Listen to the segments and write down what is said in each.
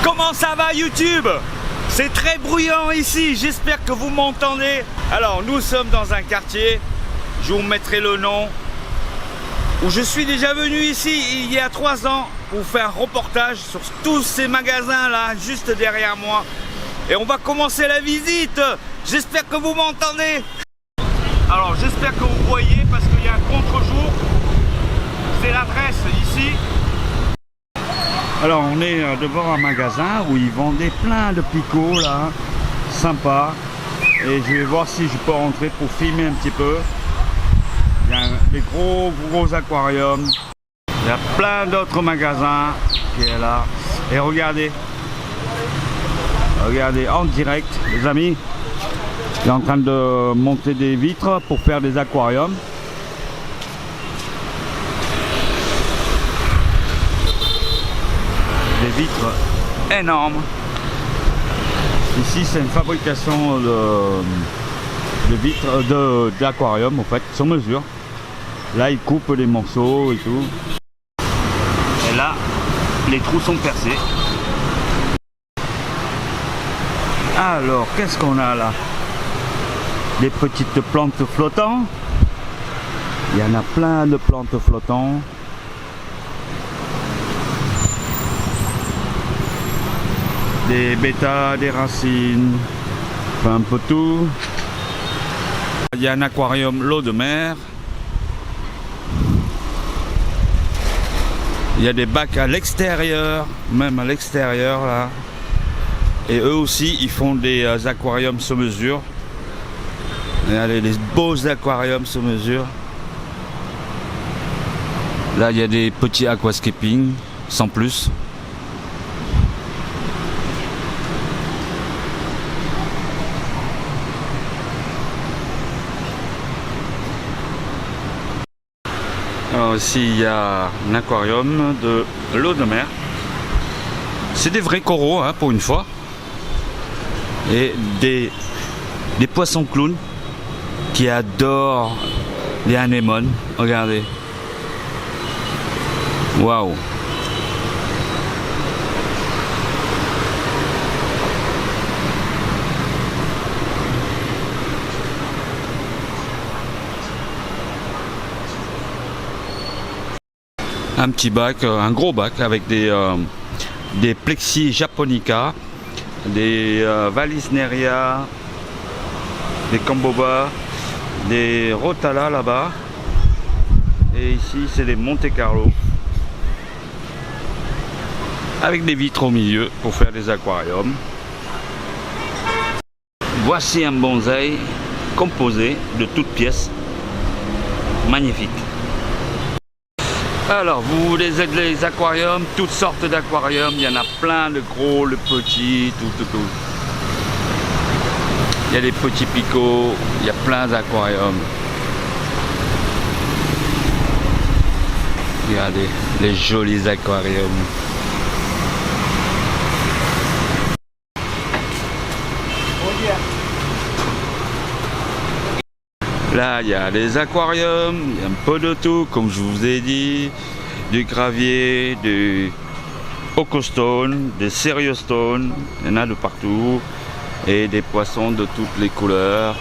Comment ça va YouTube? C'est très bruyant ici, j'espère que vous m'entendez. Alors nous sommes dans un quartier, je vous mettrai le nom, où je suis déjà venu ici il y a 3 ans pour faire un reportage sur tous ces magasins là, juste derrière moi. Et on va commencer la visite. J'espère que vous m'entendez. Alors j'espère que vous voyez parce qu'il y a un contre-jour. C'est l'adresse ici. Alors on est devant un magasin où ils vendaient plein de picots là, sympa. Et je vais voir si je peux rentrer pour filmer un petit peu. Il y a des gros aquariums. Il y a plein d'autres magasins qui est là. Et regardez en direct les amis. Il est en train de monter des vitres pour faire des aquariums. Des vitres énormes. Ici c'est une fabrication de vitres d'aquarium en fait, sur mesure. Là ils coupent les morceaux et tout. Et là les trous sont percés. Alors qu'est-ce qu'on a là? Des petites plantes flottantes. Il y en a plein de plantes flottantes. Des bêtas, des racines, enfin un peu tout. Il y a un aquarium l'eau de mer. Il y a des bacs à l'extérieur, même à l'extérieur là. Et eux aussi ils font des aquariums sur mesure. Regardez les beaux aquariums sur mesure. Là il y a des petits aquascaping sans plus. Alors ici il y a un aquarium de l'eau de mer. C'est des vrais coraux hein, pour une fois. Et des poissons clowns qui adorent les anémones. Regardez. Waouh. Un petit bac, un gros bac avec des plexis japonica, des valisneria, des camboba, des rotala là-bas. Et ici c'est des Monte Carlo. Avec des vitres au milieu pour faire des aquariums. Voici un bonsaï composé de toutes pièces. Magnifique. Alors, vous voulez les aquariums, toutes sortes d'aquariums, il y en a plein, le gros, le petit, tout. Il y a des petits picots, il y a plein d'aquariums. Regardez, les jolis aquariums. Là, il y a des aquariums, il y a un peu de tout, comme je vous ai dit, du gravier, du Okostone, des Seriostone, il y en a de partout, et des poissons de toutes les couleurs.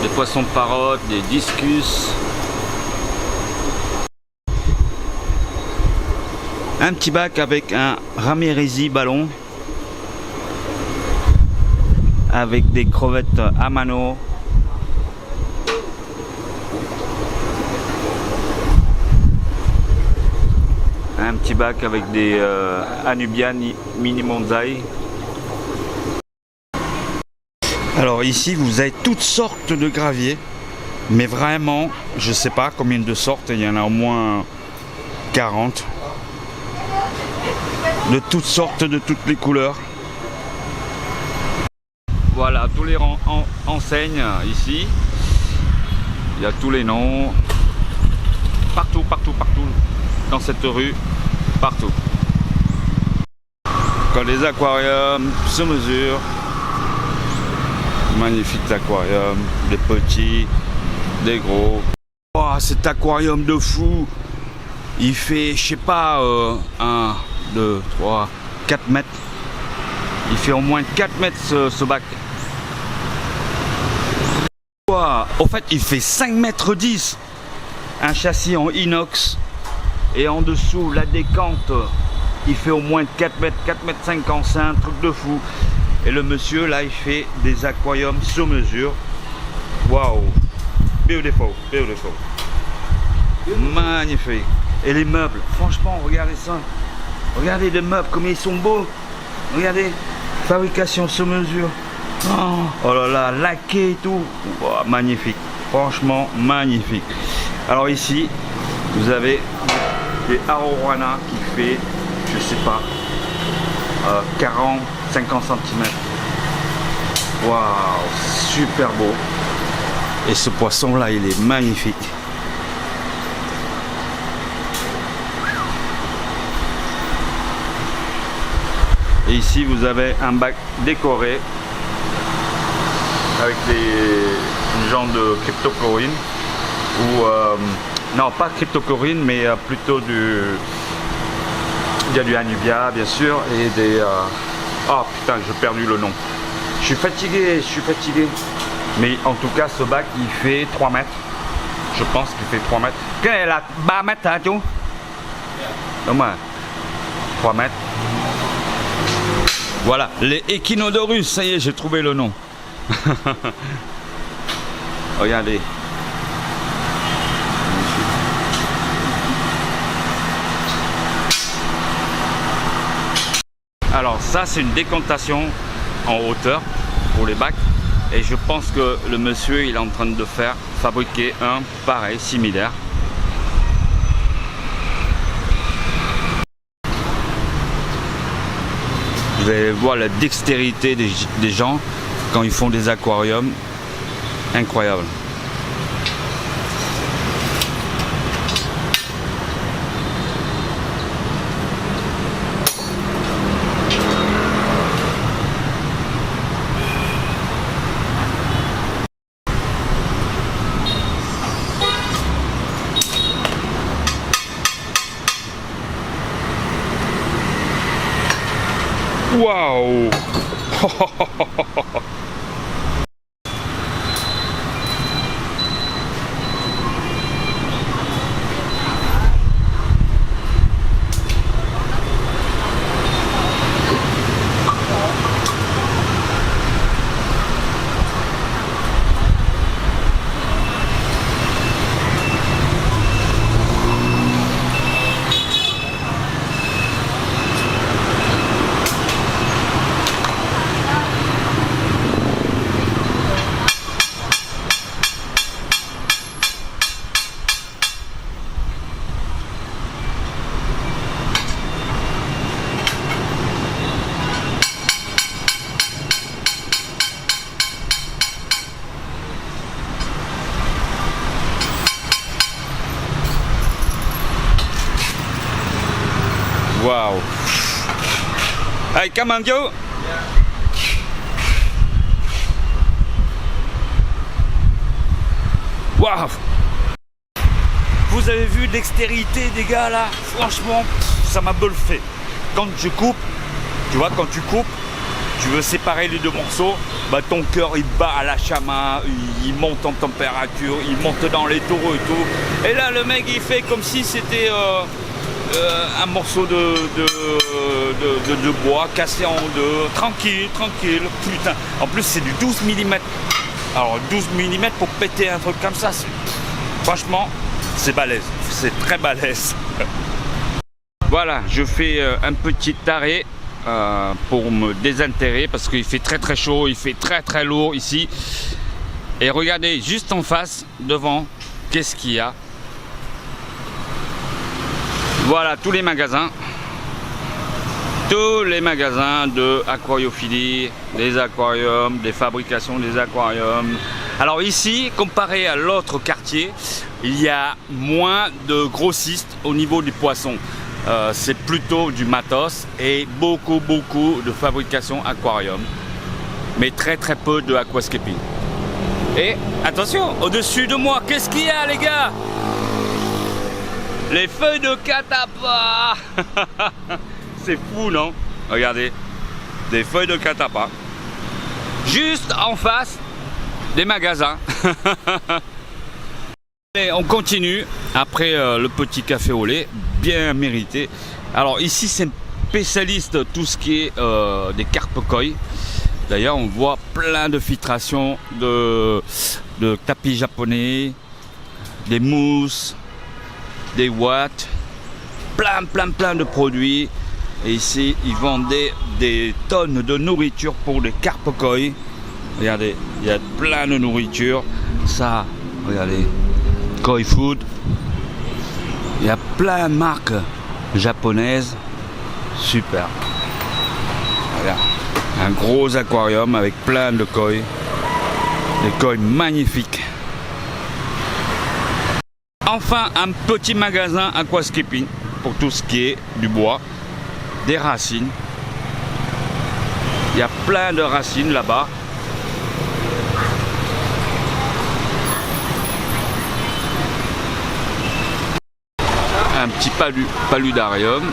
Des poissons parottes, des discus. Un petit bac avec un Ramirezi ballon. Avec des crevettes à mano. Un petit bac avec des Anubian mini Monzai. Alors ici vous avez toutes sortes de graviers, mais vraiment je sais pas combien de sortes, il y en a au moins 40 de toutes sortes, de toutes les couleurs. Voilà, tous les enseignes ici, il y a tous les noms, partout. dans cette rue, partout. Quand les aquariums sur mesure, magnifiques aquariums, des petits, des gros. Oh, cet aquarium de fou, il fait, je sais pas, 1, 2, 3, 4 mètres. Il fait au moins 4 mètres ce bac. Wow. Au fait, il fait 5 mètres 10. Un châssis en inox. Et en dessous, la décante, il fait au moins 4 mètres, 4 mètres 50. C'est un truc de fou. Et le monsieur, là, il fait des aquariums sur mesure. Waouh. Beautiful, beautiful. Magnifique. Et les meubles, franchement, regardez ça. Regardez les meubles, comme ils sont beaux. Regardez, fabrication sur mesure. Oh là là, laqué et tout. Oh, magnifique, franchement magnifique. Alors ici, vous avez des Arowana qui fait, je sais pas, 40, 50 cm. Waouh, super beau. Et ce poisson là, il est magnifique. Et ici, vous avez un bac décoré avec des genres de cryptocorine ou non, pas cryptocorine, mais plutôt il y a du Anubia bien sûr et des oh putain, j'ai perdu le nom. Je suis fatigué, mais en tout cas ce bac il fait 3 mètres. Je pense qu'il fait 3 mètres. Quelle est la 3 mètres hein, tu? Non, moi 3 mètres. Voilà, les Echinodorus, ça y est, j'ai trouvé le nom. Regardez. Alors ça, c'est une décantation en hauteur pour les bacs. Et je pense que le monsieur, il est en train de fabriquer un pareil, similaire. Vous allez voir la dextérité des gens quand ils font des aquariums. Incroyable. Waouh. Wow. Hey, come on, Joe. Wow. Vous avez vu l'extérité des gars là? Franchement, ça m'a bluffé. Quand je coupe, tu vois, quand tu coupes, tu veux séparer les deux morceaux, bah ton cœur il bat à la chama, il monte en température, il monte dans les taureaux et tout. Et là le mec il fait comme si c'était un morceau de bois cassé en deux, tranquille, putain. En plus c'est du 12 mm. Alors 12 mm pour péter un truc comme ça, franchement c'est balèze, c'est très balèze. Voilà, je fais un petit arrêt pour me désinterrer parce qu'il fait très chaud, il fait très lourd ici. Et regardez juste en face, devant, qu'est-ce qu'il y a? Voilà tous les magasins de aquariophilie, des aquariums, des fabrications des aquariums. Alors ici, comparé à l'autre quartier, il y a moins de grossistes au niveau du poisson. C'est plutôt du matos et beaucoup de fabrication aquarium, mais très peu de aquascaping. Et attention, au-dessus de moi, qu'est-ce qu'il y a les gars? Les feuilles de catapa. C'est fou non? Regardez, des feuilles de catapa. Juste en face des magasins. Et on continue après le petit café au lait, bien mérité. Alors ici c'est un spécialiste de tout ce qui est des carpes koi. D'ailleurs on voit plein de filtrations de tapis japonais, des mousses, des watts, plein de produits. Et ici ils vendaient des tonnes de nourriture pour les carpes koi. Regardez, il y a plein de nourriture. Ça, regardez, koi food. Il y a plein de marques japonaises. Super. Regarde. Un gros aquarium avec plein de koi. Des koi magnifiques. Enfin, un petit magasin aquascaping pour tout ce qui est du bois, des racines. Il y a plein de racines là-bas. Un petit paludarium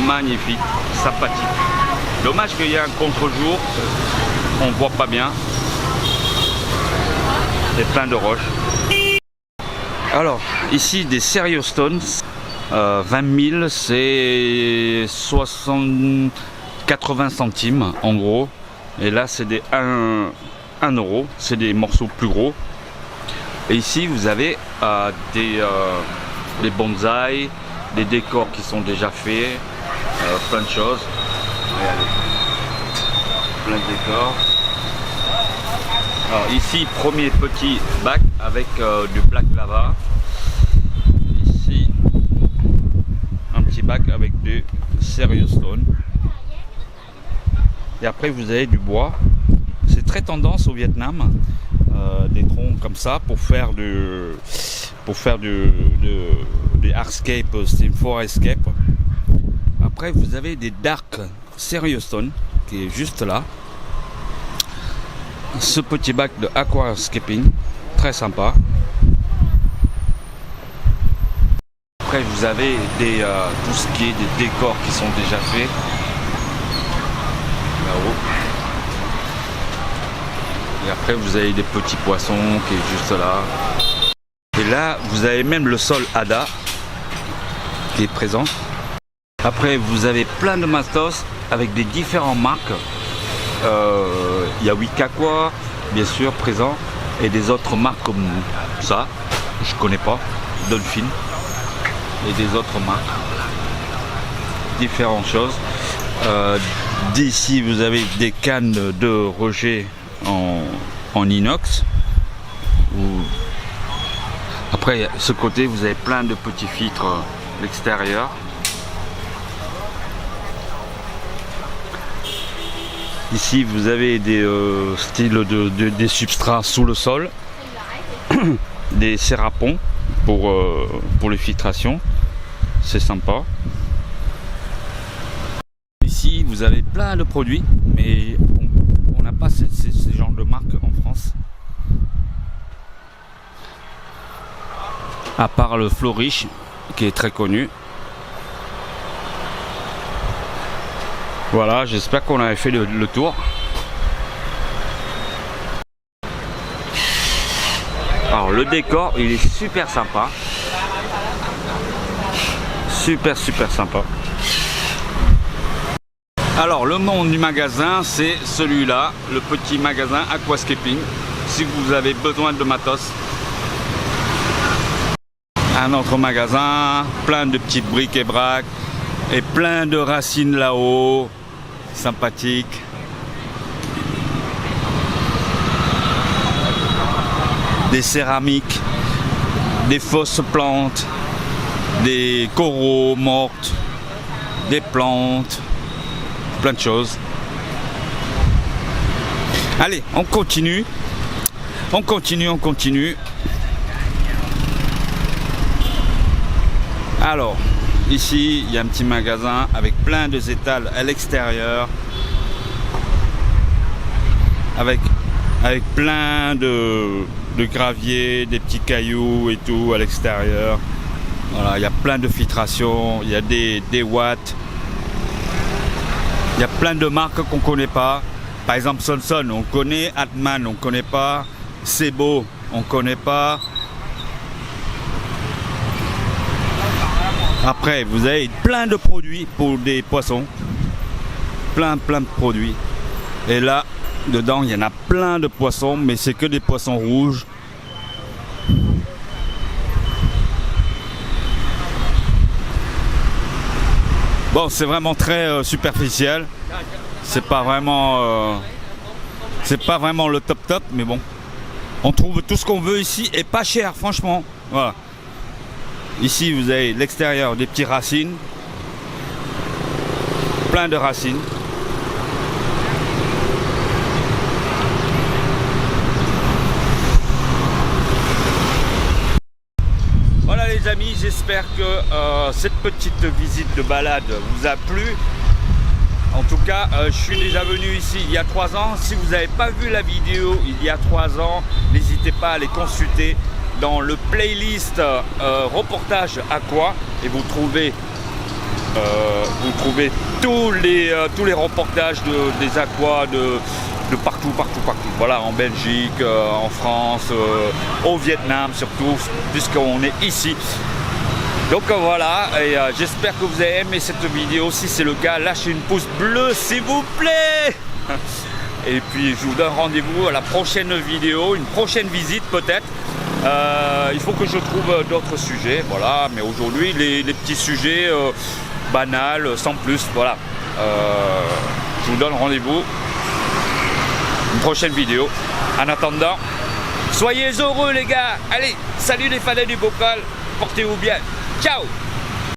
magnifique, sympathique. Dommage qu'il y ait un contre-jour, on voit pas bien. C'est plein de roches. Alors ici des Serious Stones, 20 000 c'est 80 centimes en gros. Et là c'est des 1 euro, c'est des morceaux plus gros. Et ici vous avez des bonsaïs, des décors qui sont déjà faits, plein de choses. Regardez, plein de décors. Alors ici, premier petit bac avec du black lava. Ici, un petit bac avec du Serious Stone. Et après, vous avez du bois. C'est très tendance au Vietnam, des troncs comme ça pour faire des hardscape, steam forestscape. Après vous avez des dark Serious Stone qui est juste là. Ce petit bac de aquascaping, très sympa. Après vous avez tout ce qui est des décors qui sont déjà faits là-haut. Et après vous avez des petits poissons qui est juste là. Et là, vous avez même le sol Ada qui est présent. Après, vous avez plein de matos avec des différentes marques. Il y a Wikakwa, bien sûr, présent. Et des autres marques comme ça, je connais pas, Dolphin. Et des autres marques. Différentes choses. D'ici, vous avez des cannes de rejet en inox. Après, ce côté, vous avez plein de petits filtres à l'extérieur. Ici, vous avez des styles des substrats sous le sol, des sérapons pour les filtrations. C'est sympa. Ici, vous avez plein de produits, mais on n'a pas ces genres de marques en France. À part le Flourish qui est très connu. Voilà, j'espère qu'on avait fait le tour. Alors le décor il est super sympa. Super sympa. Alors le nom du magasin c'est celui-là, le petit magasin aquascaping. Si vous avez besoin de matos. Un autre magasin, plein de petites briques et braques et plein de racines là-haut, sympathique. Des céramiques, des fausses plantes, des coraux mortes, des plantes, plein de choses. Allez, on continue. Alors, ici, il y a un petit magasin avec plein de étals à l'extérieur. Avec plein de gravier, des petits cailloux et tout à l'extérieur. Voilà, il y a plein de filtrations, il y a des watts. Il y a plein de marques qu'on ne connaît pas. Par exemple, Sonson, on connaît. Atman, on ne connaît pas. Sebo, on ne connaît pas. Après, vous avez plein de produits pour des poissons. Plein de produits. Et là, dedans, il y en a plein de poissons, mais c'est que des poissons rouges. Bon, c'est vraiment très superficiel. C'est pas vraiment le top, mais bon. On trouve tout ce qu'on veut ici et pas cher, franchement. Voilà. Ici, vous avez l'extérieur des petits racines. Plein de racines. Voilà les amis, j'espère que cette petite visite de balade vous a plu. En tout cas, je suis déjà venu ici il y a 3 ans. Si vous n'avez pas vu la vidéo il y a 3 ans, n'hésitez pas à les consulter dans le playlist reportage aqua et vous trouvez tous les reportages des aquas de partout. Voilà, en Belgique, en France, au Vietnam surtout, puisqu'on est ici. Donc voilà, et j'espère que vous avez aimé cette vidéo. Si c'est le cas, lâchez une pouce bleu s'il vous plaît. Et puis je vous donne rendez-vous à la prochaine vidéo, une prochaine visite peut-être. Il faut que je trouve d'autres sujets, voilà. Mais aujourd'hui, les petits sujets banals, sans plus, voilà. Je vous donne rendez-vous une prochaine vidéo. En attendant, soyez heureux les gars. Allez, salut les fans du bocal, portez-vous bien. Ciao!